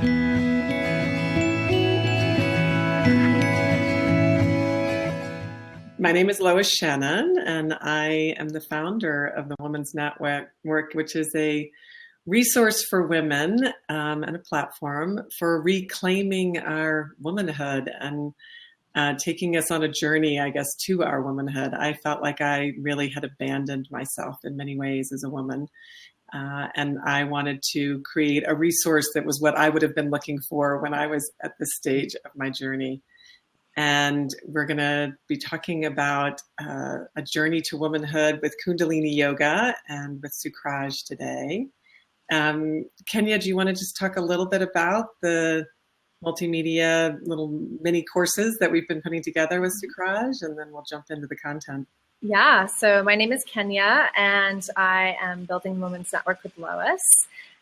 My name is Lois Shannon, and I am the founder of the Women's Network, which is a resource for women and a platform for reclaiming our womanhood and taking us on a journey, I guess, to our womanhood. I felt like I really had abandoned myself in many ways as a woman. And I wanted to create a resource that was what I would have been looking for when I was at this stage of my journey. And we're going to be talking about a journey to womanhood with Kundalini Yoga and with Sukraj today. Kenya, do you want to just talk a little bit about the multimedia little mini courses that we've been putting together with Sukraj, and then we'll jump into the content. Yeah, so my name is Kenya, and I am building the Women's Network with Lois.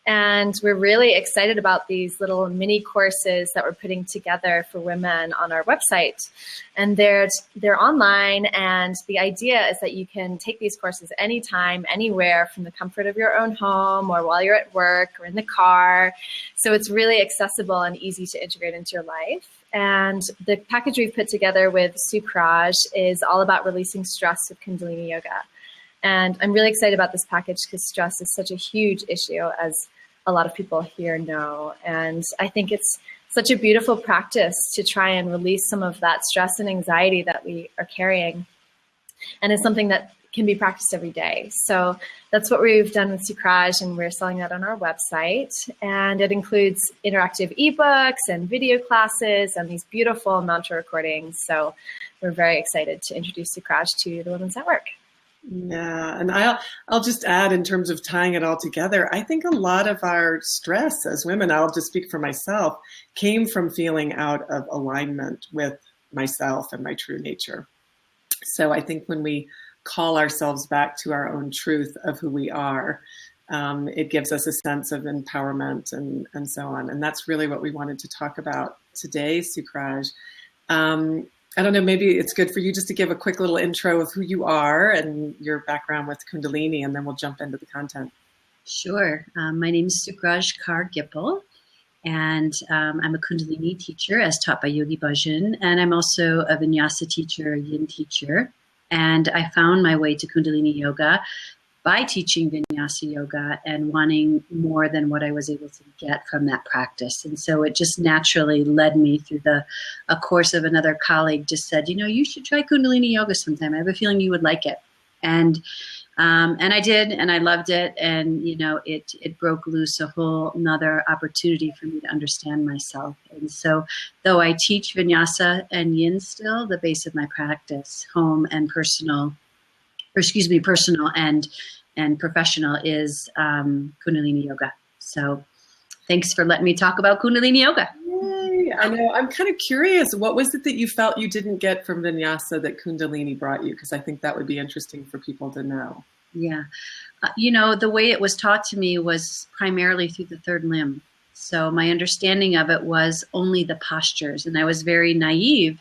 And we're really excited about these little mini courses that we're putting together for women on our website. And they're online, and the idea is that you can take these courses anytime, anywhere, from the comfort of your own home or while you're at work or in the car. So it's really accessible and easy to integrate into your life. And the package we've put together with Sukraj is all about releasing stress with Kundalini Yoga. And I'm really excited about this package because stress is such a huge issue, as a lot of people here know. And I think it's such a beautiful practice to try and release some of that stress and anxiety that we are carrying. And it's something that can be practiced every day. So that's what we've done with Sukraj, and we're selling that on our website. And it includes interactive ebooks and video classes and these beautiful mantra recordings. So we're very excited to introduce Sukraj to the Women's Network. Yeah, and I'll just add, in terms of tying it all together, I think a lot of our stress as women, I'll just speak for myself, came from feeling out of alignment with myself and my true nature. So I think when we call ourselves back to our own truth of who we are, it gives us a sense of empowerment and so on. And that's really what we wanted to talk about today, Sukraj. I don't know, maybe it's good for you just to give a quick little intro of who you are and your background with Kundalini, and then we'll jump into the content. Sure. My name is Sukraj Kaur-Gipal, and I'm a Kundalini teacher as taught by Yogi Bhajan, and I'm also a Vinyasa teacher, a Yin teacher. And I found my way to Kundalini Yoga by teaching Vinyasa Yoga and wanting more than what I was able to get from that practice. And so it just naturally led me through a course of another colleague just said, you should try Kundalini Yoga sometime. I have a feeling you would like it. And I did, and I loved it. And, it broke loose a whole nother opportunity for me to understand myself. And so though I teach Vinyasa and Yin still, the base of my practice, home and personal and professional, is Kundalini Yoga. So thanks for letting me talk about Kundalini Yoga. Yay. I know. I'm kind of curious. What was it that you felt you didn't get from Vinyasa that Kundalini brought you? Because I think that would be interesting for people to know. Yeah. The way it was taught to me was primarily through the third limb. So my understanding of it was only the postures. And I was very naive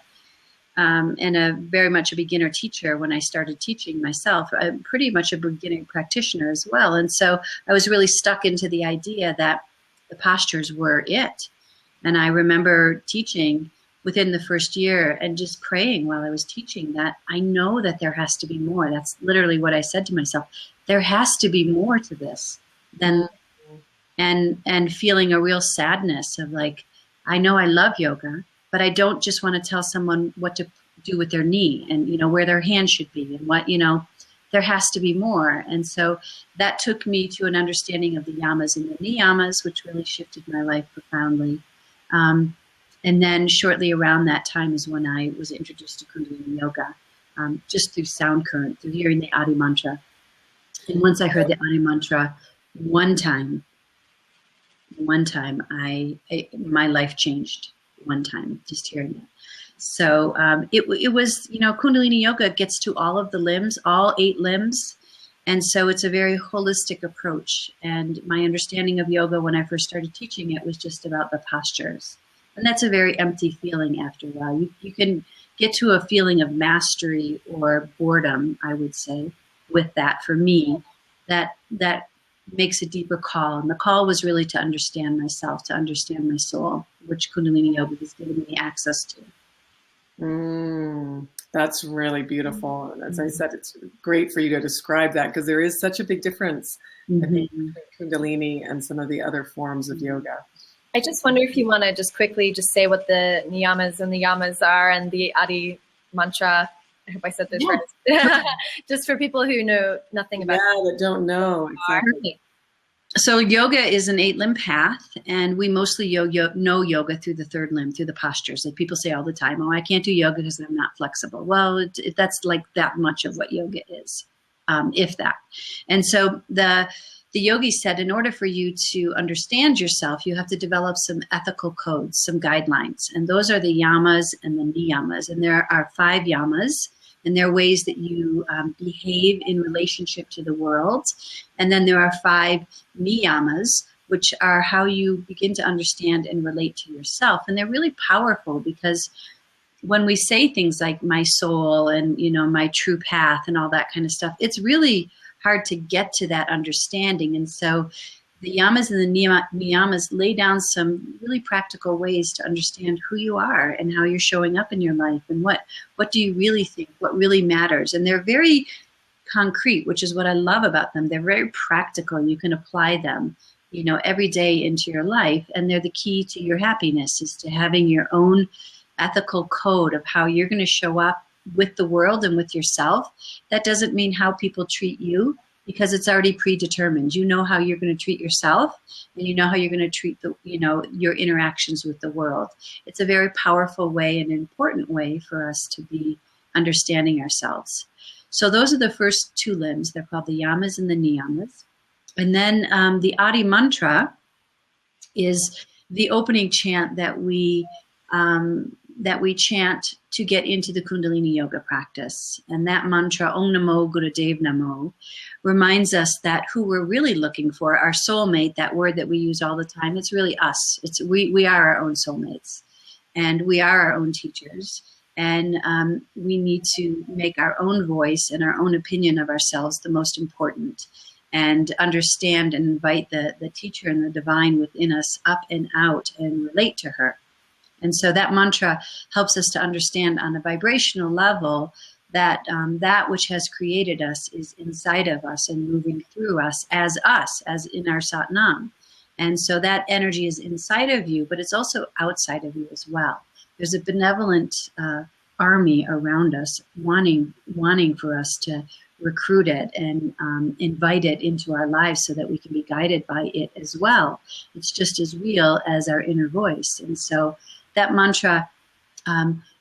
and very much a beginner teacher when I started teaching myself. I'm pretty much a beginning practitioner as well. And so I was really stuck into the idea that the postures were it. And I remember teaching within the first year and just praying while I was teaching that I know that there has to be more. That's literally what I said to myself. There has to be more to this than, and feeling a real sadness of like, I know I love yoga, but I don't just want to tell someone what to do with their knee and, where their hand should be and what, there has to be more. And so that took me to an understanding of the yamas and the niyamas, which really shifted my life profoundly. And then shortly around that time is when I was introduced to Kundalini Yoga, just through sound current, through hearing the Adi mantra. And once I heard the Adi mantra one time, my life changed. One time, just hearing it. So it was, Kundalini Yoga gets to all of the limbs, all 8 limbs. And so it's a very holistic approach. And my understanding of yoga when I first started teaching it was just about the postures. And that's a very empty feeling after a while. You can get to a feeling of mastery or boredom, I would say, with that for me, that makes a deeper call. And the call was really to understand myself, to understand my soul, which Kundalini Yoga has given me access to. That's really beautiful. And as I said, it's great for you to describe that, because there is such a big difference, I think, between Kundalini and some of the other forms of yoga. I just wonder if you want to just quickly just say what the niyamas and the yamas are, and the Adi mantra. I hope I said this right. Just for people who know nothing about it. That don't know. Exactly. So yoga is an 8-limb path, and we mostly know yoga through the third limb, through the postures. Like people say all the time, oh, I can't do yoga because I'm not flexible. Well, that's like that much of what yoga is, if that. And so the yogi said, in order for you to understand yourself, you have to develop some ethical codes, some guidelines. And those are the yamas and the niyamas. And there are 5 yamas. And there are ways that you behave in relationship to the world. And then there are 5 niyamas, which are how you begin to understand and relate to yourself. And they're really powerful, because when we say things like my soul and, my true path and all that kind of stuff, it's really hard to get to that understanding. And so the yamas and the niyamas lay down some really practical ways to understand who you are and how you're showing up in your life, and what do you really think, what really matters. And they're very concrete, which is what I love about them. They're very practical. You can apply them, every day into your life. And they're the key to your happiness, is to having your own ethical code of how you're going to show up with the world and with yourself. That doesn't mean how people treat you, because it's already predetermined. You know how you're going to treat yourself, and you know how you're going to treat your interactions with the world. It's a very powerful way and important way for us to be understanding ourselves. So those are the first 2 limbs. They're called the yamas and the niyamas. And then the Adi mantra is the opening chant that we chant to get into the Kundalini Yoga practice. And that mantra, Om Namo Gurudev Namo, reminds us that who we're really looking for, our soulmate, that word that we use all the time, it's really us. We are our own soulmates, and we are our own teachers. And we need to make our own voice and our own opinion of ourselves the most important, and understand and invite the teacher and the divine within us up and out and relate to her. And so that mantra helps us to understand on a vibrational level that that which has created us is inside of us and moving through us, as in our Satnam. And so that energy is inside of you, but it's also outside of you as well. There's a benevolent army around us wanting for us to recruit it and invite it into our lives so that we can be guided by it as well. It's just as real as our inner voice. And so that mantra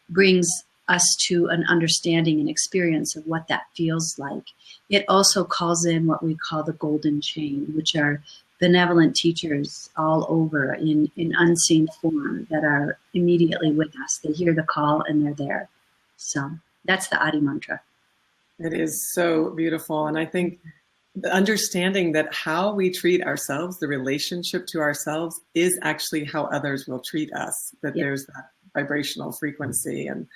brings us to an understanding and experience of what that feels like. It also calls in what we call the golden chain, which are benevolent teachers all over in unseen form that are immediately with us. They hear the call and they're there. So that's the Adi mantra. It is so beautiful. And I think the understanding that how we treat ourselves, the relationship to ourselves, is actually how others will treat us, that there's that vibrational frequency. And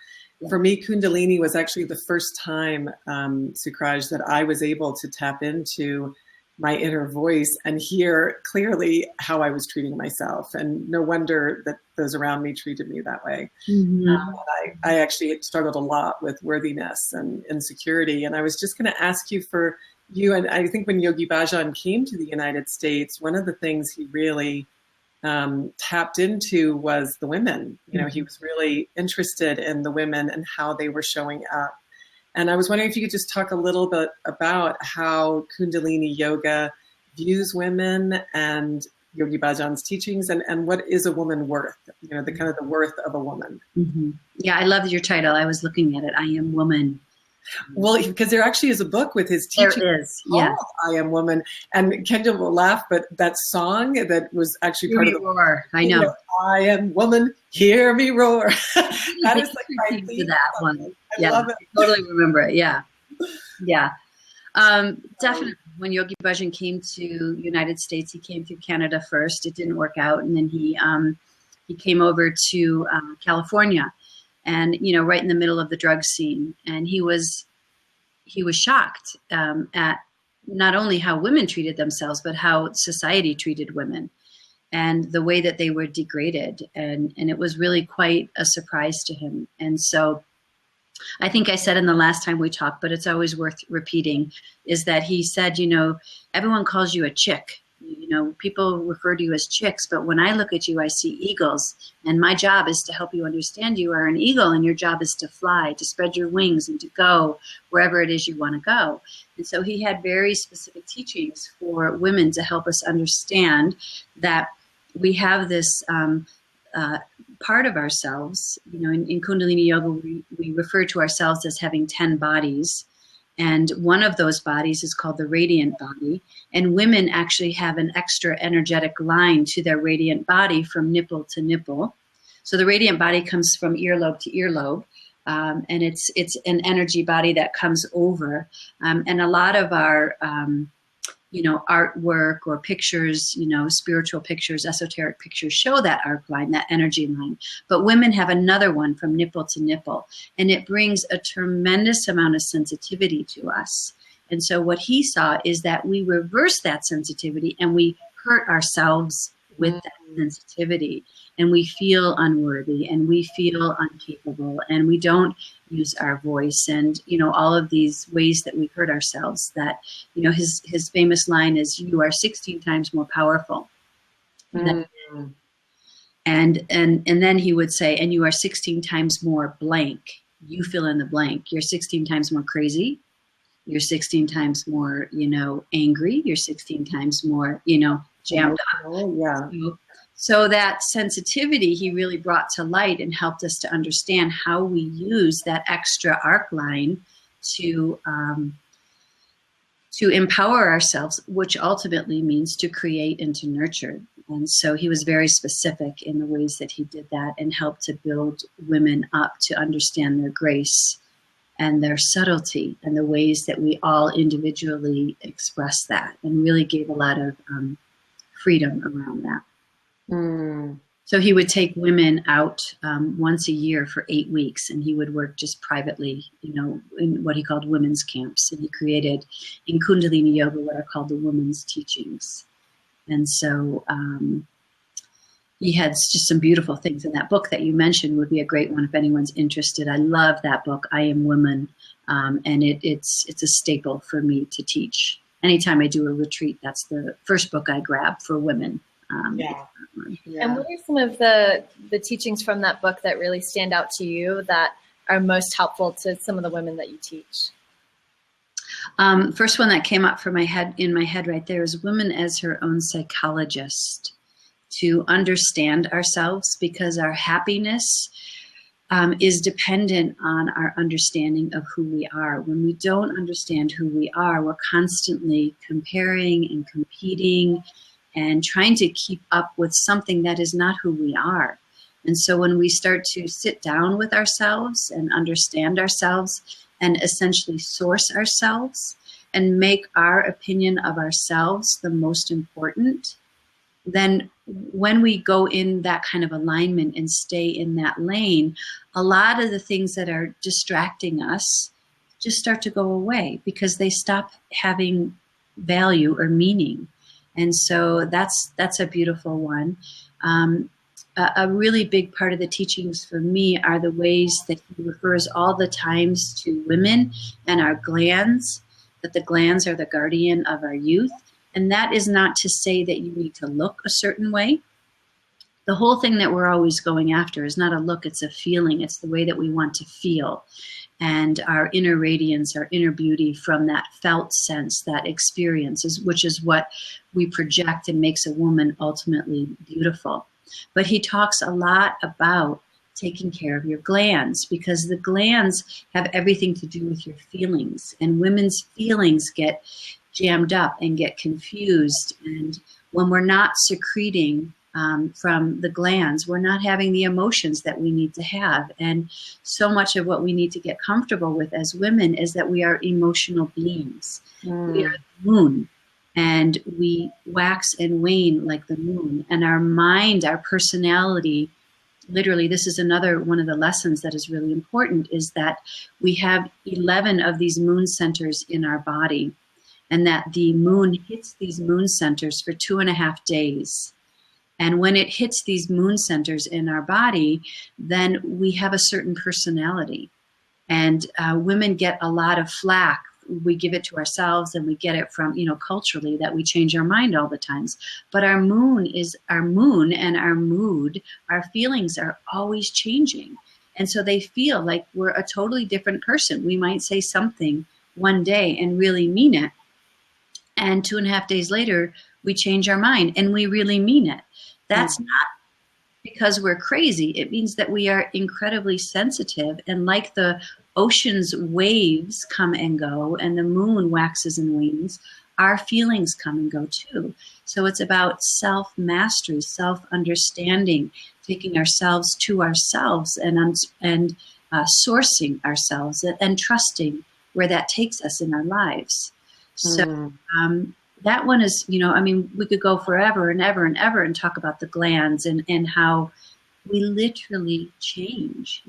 for me, Kundalini was actually the first time, Sukraj, that I was able to tap into my inner voice and hear clearly how I was treating myself. And no wonder that those around me treated me that way. I actually had struggled a lot with worthiness and insecurity. And I was just going to ask you for you, and I think when Yogi Bhajan came to the United States, one of the things he really tapped into was the women. He was really interested in the women and how they were showing up. And I was wondering if you could just talk a little bit about how Kundalini Yoga views women and Yogi Bhajan's teachings, and what is a woman worth, the kind of the worth of a woman. Yeah, I love your title. I was looking at it. I Am Woman. Well, because there actually is a book with his teaching. There is, yes. I Am Woman. And Kendra will laugh, but that song that was actually part of the roar. I know. I am woman, hear me roar. That is like my theme to that one. I love it. I totally remember it. Yeah. Definitely. When Yogi Bhajan came to United States, he came through Canada first. It didn't work out, and then he came over to California. And, right in the middle of the drug scene. And he was shocked at not only how women treated themselves, but how society treated women and the way that they were degraded. And it was really quite a surprise to him. And so I think I said in the last time we talked, but it's always worth repeating, is that he said, you know, everyone calls you a chick. You know, people refer to you as chicks, but when I look at you, I see eagles. And my job is to help you understand you are an eagle, and your job is to fly, to spread your wings, and to go wherever it is you want to go. And so he had very specific teachings for women to help us understand that we have this part of ourselves. You know, in Kundalini Yoga, we refer to ourselves as having 10 bodies. And one of those bodies is called the radiant body. And women actually have an extra energetic line to their radiant body from nipple to nipple. So the radiant body comes from earlobe to earlobe. And it's an energy body that comes over. And a lot of our, you know, artwork or pictures, you know, spiritual pictures, esoteric pictures show that arc line, that energy line. But women have another one from nipple to nipple, and it brings a tremendous amount of sensitivity to us. And so what he saw is that we reverse that sensitivity and we hurt ourselves with that sensitivity, and we feel unworthy and we feel incapable and we don't use our voice, and, you know, all of these ways that we hurt ourselves. That, you know, his famous line is, "You are 16 times more powerful." And then he would say, "And you are 16 times more blank." You fill in the blank. You're 16 times more crazy. You're 16 times more, you know, angry. You're 16 times more, you know, jammed up. Yeah. So that sensitivity he really brought to light and helped us to understand how we use that extra arc line to empower ourselves, which ultimately means to create and to nurture. And so he was very specific in the ways that he did that and helped to build women up to understand their grace and their subtlety and the ways that we all individually express that, and really gave a lot of freedom around that. So he would take women out once a year for 8 weeks, and he would work just privately, you know, in what he called women's camps. And he created in Kundalini Yoga what are called the women's teachings. And so he had just some beautiful things. And that book that you mentioned would be a great one if anyone's interested. I love that book, I Am Woman, and it's a staple for me to teach. Anytime I do a retreat, that's the first book I grab for women. Yeah. And what are some of the teachings from that book that really stand out to you that are most helpful to some of the women that you teach? First one that came up in my head right there is women as her own psychologist, to understand ourselves, because our happiness is dependent on our understanding of who we are. When we don't understand who we are, we're constantly comparing and competing and trying to keep up with something that is not who we are. And so when we start to sit down with ourselves and understand ourselves and essentially source ourselves and make our opinion of ourselves the most important, then when we go in that kind of alignment and stay in that lane, a lot of the things that are distracting us just start to go away because they stop having value or meaning. And so that's a beautiful one. A really big part of the teachings for me are the ways that he refers all the times to women and our glands, that the glands are the guardian of our youth. And that is not to say that you need to look a certain way. The whole thing that we're always going after is not a look, it's a feeling. It's the way that we want to feel. And our inner radiance, our inner beauty from that felt sense, that experience, which is what we project and makes a woman ultimately beautiful. But he talks a lot about taking care of your glands, because the glands have everything to do with your feelings. And women's feelings get jammed up and get confused. And when we're not secreting from the glands, we're not having the emotions that we need to have. And so much of what we need to get comfortable with as women is that we are emotional beings. We are the moon, and we wax and wane like the moon. And our mind, our personality, literally, this is another one of the lessons that is really important, is that we have 11 of these moon centers in our body. and that the moon hits these moon centers for 2.5 days. And when it hits these moon centers in our body, then we have a certain personality. And women get a lot of flack. We give it to ourselves, and we get it from, culturally, that we change our mind all the times. But our moon is our moon, and our mood, our feelings are always changing. And so they feel like we're a totally different person. We might say something one day and really mean it. And 2.5 days later, we change our mind and we really mean it. That's not because we're crazy. It means that we are incredibly sensitive, and like the ocean's waves come and go and the moon waxes and wanes, our feelings come and go too. So it's about self-mastery, self-understanding, taking ourselves to ourselves and sourcing ourselves and trusting where that takes us in our lives. So that one is, we could go forever and ever and ever and talk about the glands and how we literally change,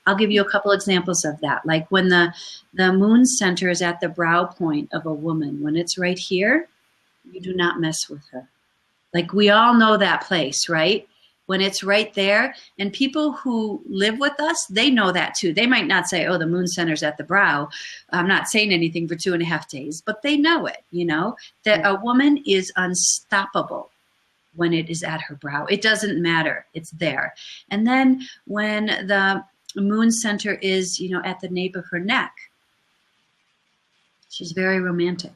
I'll give you a couple examples of that. Like when the moon center is at the brow point of a woman, when it's right here, you do not mess with her. Like we all know that place, right? When it's right there, and people who live with us, they know that too. They might not say, oh, the moon center's at the brow. I'm not saying anything for 2.5 days, but they know it, that a woman is unstoppable when it is at her brow. It doesn't matter. It's there. And then when the moon center is, at the nape of her neck, she's very romantic.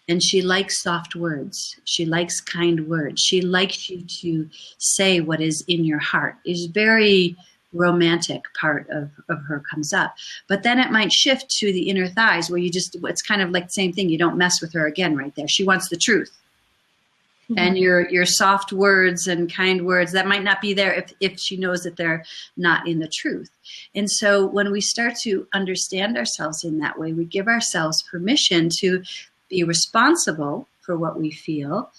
And she likes soft words. She likes kind words. She likes you to say what is in your heart. Is very romantic part of her comes up. But then it might shift to the inner thighs where it's kind of like the same thing. You don't mess with her again right there. She wants the truth. Mm-hmm. And your soft words and kind words, that might not be there if she knows that they're not in the truth. And so when we start to understand ourselves in that way, we give ourselves permission to be responsible for what we feel,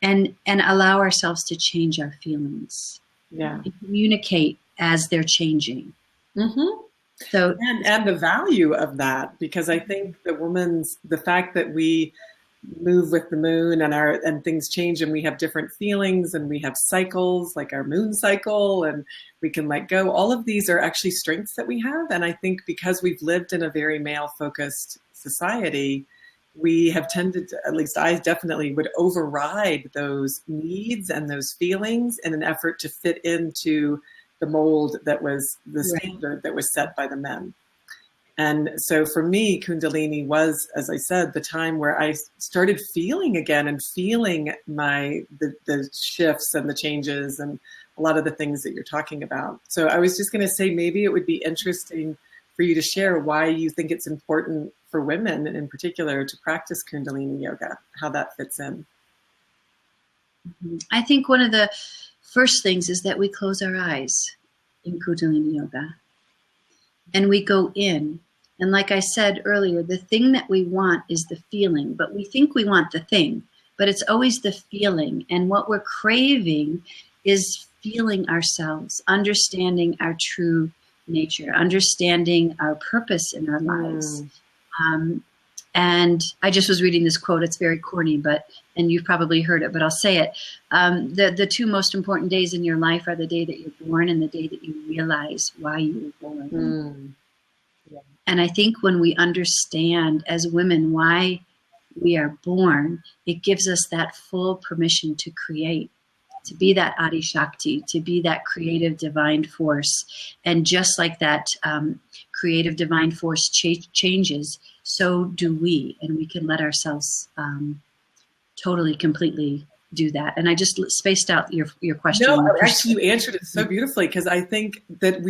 and allow ourselves to change our feelings. Yeah, and communicate as they're changing. Mm-hmm. So and the value of that, because I think the fact that we move with the moon and things change and we have different feelings and we have cycles like our moon cycle and we can let go. All of these are actually strengths that we have, and I think because we've lived in a very male-focused society, we have tended to, at least I definitely would override those needs and those feelings in an effort to fit into the mold that was the standard that was set by the men. And so for me, Kundalini was, as I said, the time where I started feeling again and feeling the shifts and the changes and a lot of the things that you're talking about. So I was just going to say, maybe it would be interesting for you to share why you think it's important for women in particular to practice Kundalini Yoga, how that fits in. I think one of the first things is that we close our eyes in Kundalini Yoga and we go in. And like I said earlier, the thing that we want is the feeling, but we think we want the thing, but it's always the feeling. And what we're craving is feeling ourselves, understanding our true nature, understanding our purpose in our lives. And I just was reading this quote. It's very corny, and you've probably heard it, but I'll say it. The two most important days in your life are the day that you're born and the day that you realize why you were born. Yeah. And I think when we understand as women why we are born, it gives us that full permission to create, to be that Adi Shakti, to be that creative divine force. And just like that creative divine force changes, so do we. And we can let ourselves totally, completely do that. And I just spaced out your question. No, actually you answered it so beautifully, because I think that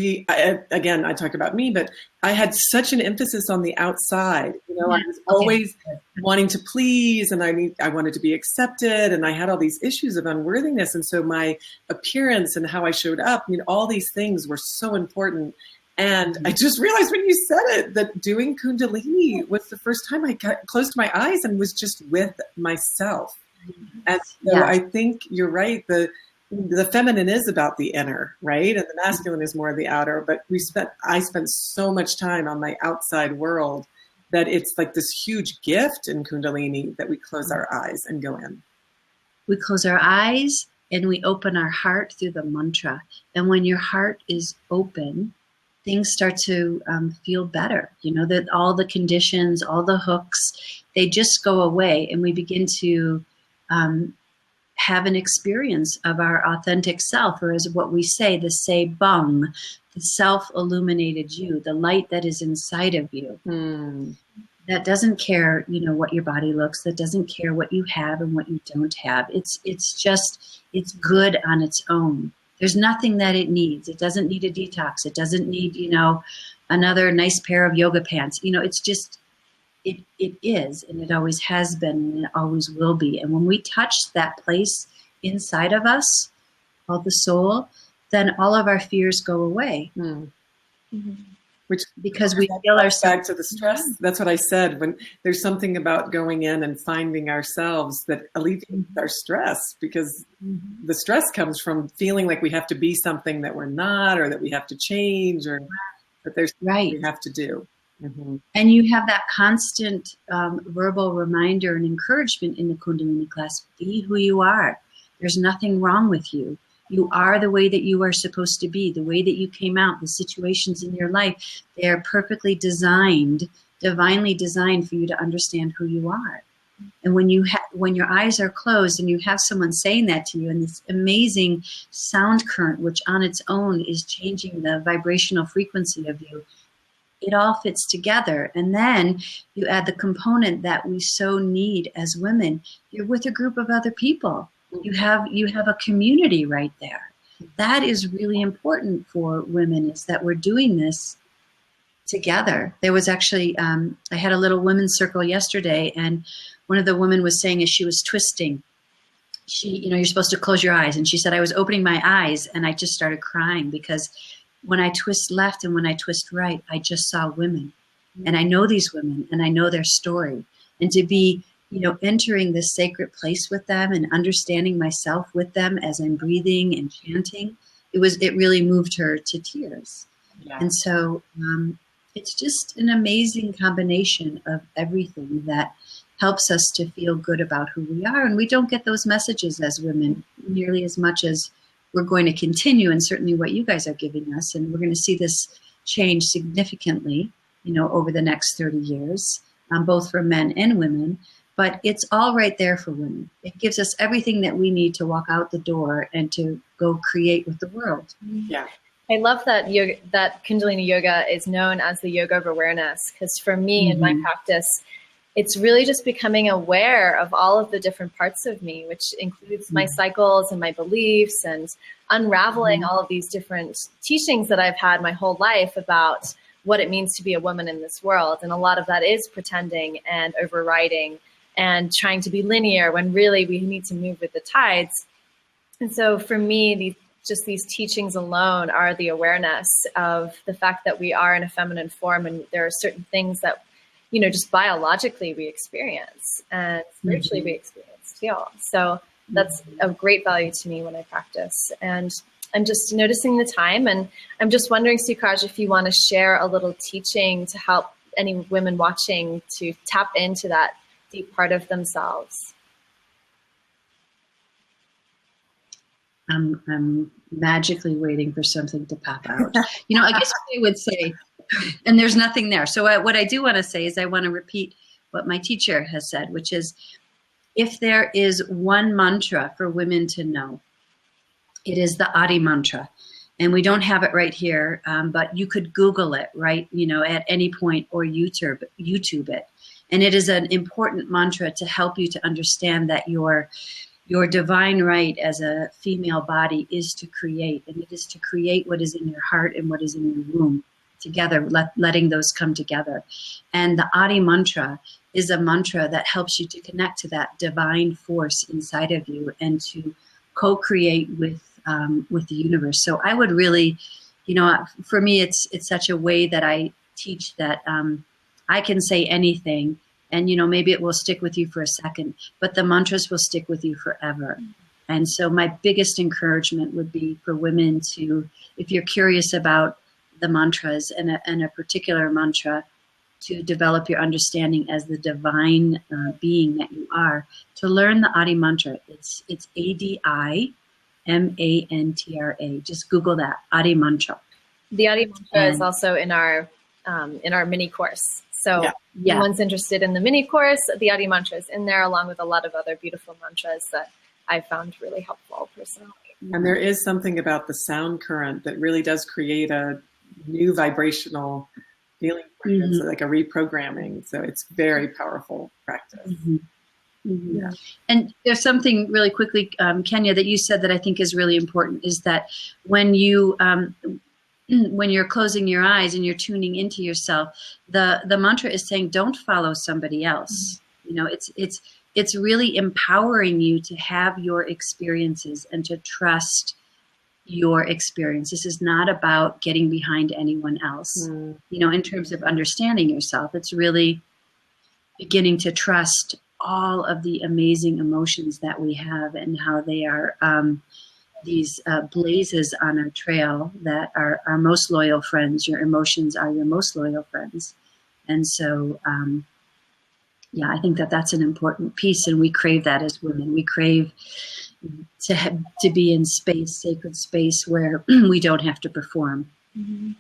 I talked about me, but I had such an emphasis on the outside. I was always wanting to please, and I wanted to be accepted, and I had all these issues of unworthiness. And so my appearance and how I showed up, all these things were so important. And I just realized when you said it, that doing Kundalini was the first time I closed my eyes and was just with myself. And so I think you're right. The feminine is about the inner, right? And the masculine is more of the outer. But I spent so much time on my outside world that it's like this huge gift in Kundalini that we close our eyes and go in. We close our eyes and we open our heart through the mantra. And when your heart is open, things start to feel better. That all the conditions, all the hooks, they just go away, and we begin to have an experience of our authentic self, or as what we say, the say bung, the self-illuminated you, the light that is inside of you. That doesn't care, what your body looks, that doesn't care what you have and what you don't have. It's good on its own. There's nothing that it needs. It doesn't need a detox. It doesn't need, another nice pair of yoga pants. It's just, it is, and it always has been, and it always will be. And when we touch that place inside of us, called the soul, then all of our fears go away. Because we feel ourselves back to the stress. That's what I said. When there's something about going in and finding ourselves that alleviates our stress, because the stress comes from feeling like we have to be something that we're not, or that we have to change, or that there's something we have to do. And you have that constant verbal reminder and encouragement in the Kundalini class. Be who you are. There's nothing wrong with you. You are the way that you are supposed to be, the way that you came out, the situations in your life. They are perfectly designed, divinely designed for you to understand who you are. And when your eyes are closed and you have someone saying that to you, and this amazing sound current, which on its own is changing the vibrational frequency of you, it all fits together. And then you add the component that we so need as women. You're with a group of other people. You have a community right there. That is really important for women, is that we're doing this together. There was actually, I had a little women's circle yesterday, and one of the women was saying as she was twisting, you're supposed to close your eyes. And she said, I was opening my eyes and I just started crying, because when I twist left and when I twist right, I just saw women. And I know these women and I know their story. And to be entering this sacred place with them and understanding myself with them as I'm breathing and chanting, it really moved her to tears. Yeah. And so it's just an amazing combination of everything that helps us to feel good about who we are. And we don't get those messages as women nearly as much as we're going to continue, and certainly what you guys are giving us. And we're going to see this change significantly, over the next 30 years, both for men and women. But it's all right there for women. It gives us everything that we need to walk out the door and to go create with the world. Yeah. I love that that Kundalini Yoga is known as the yoga of awareness, because for me in my practice, it's really just becoming aware of all of the different parts of me, which includes my cycles and my beliefs, and unraveling all of these different teachings that I've had my whole life about what it means to be a woman in this world. And a lot of that is pretending and overriding and trying to be linear when really we need to move with the tides. And so for me, these teachings alone are the awareness of the fact that we are in a feminine form, and there are certain things that, just biologically we experience, and spiritually we experience too. So that's of great value to me when I practice. And I'm just noticing the time, and I'm just wondering, Sukraj, if you want to share a little teaching to help any women watching to tap into that deep part of themselves. I'm magically waiting for something to pop out. I guess what I would say, and there's nothing there. So what I do want to say is I want to repeat what my teacher has said, which is, if there is one mantra for women to know, it is the Adi mantra. And we don't have it right here, but you could Google it, right? At any point, or YouTube it. And it is an important mantra to help you to understand that your divine right as a female body is to create, and it is to create what is in your heart and what is in your womb together, letting those come together. And the Adi mantra is a mantra that helps you to connect to that divine force inside of you and to co-create with the universe. So I would really, for me, it's such a way that I teach that I can say anything, and maybe it will stick with you for a second, but the mantras will stick with you forever. And so my biggest encouragement would be for women to, if you're curious about the mantras and a particular mantra, to develop your understanding as the divine being that you are, to learn the Adi mantra. It's ADIMANTRA. Just Google that, Adi mantra. The Adi mantra is also in our mini course. So if anyone's interested in the mini course, the Adi mantra is in there, along with a lot of other beautiful mantras that I found really helpful personally. And there is something about the sound current that really does create a new vibrational feeling, like a reprogramming. So it's very powerful practice. Yeah. And there's something really quickly, Kenya, that you said that I think is really important, is that when you when you're closing your eyes and you're tuning into yourself, the mantra is saying, don't follow somebody else. You know, it's really empowering you to have your experiences and to trust your experience. This is not about getting behind anyone else. You know, in terms of understanding yourself, it's really beginning to trust all of the amazing emotions that we have and how they are these blazes on our trail that are our most loyal friends. Your emotions are your most loyal friends. And so, I think that that's an important piece, and we crave that as women. We crave to be in space, sacred space, where we don't have to perform. And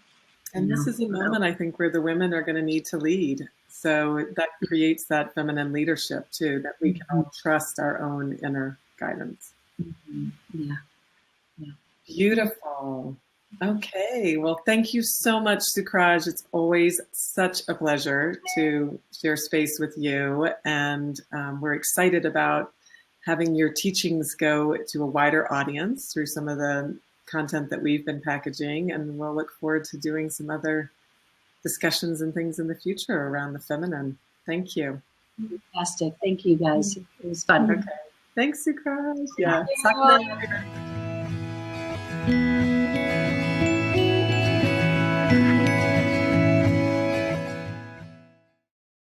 this is a moment, I think, where the women are going to need to lead. So that creates that feminine leadership, too, that we can all trust our own inner guidance. Yeah. Beautiful. Okay. Well, thank you so much, Sukraj. It's always such a pleasure to share space with you. And we're excited about having your teachings go to a wider audience through some of the content that we've been packaging. And we'll look forward to doing some other discussions and things in the future around the feminine. Thank you. Fantastic. Thank you, guys. It was fun. Okay. Thanks, Sukraj. Yeah. Thank you.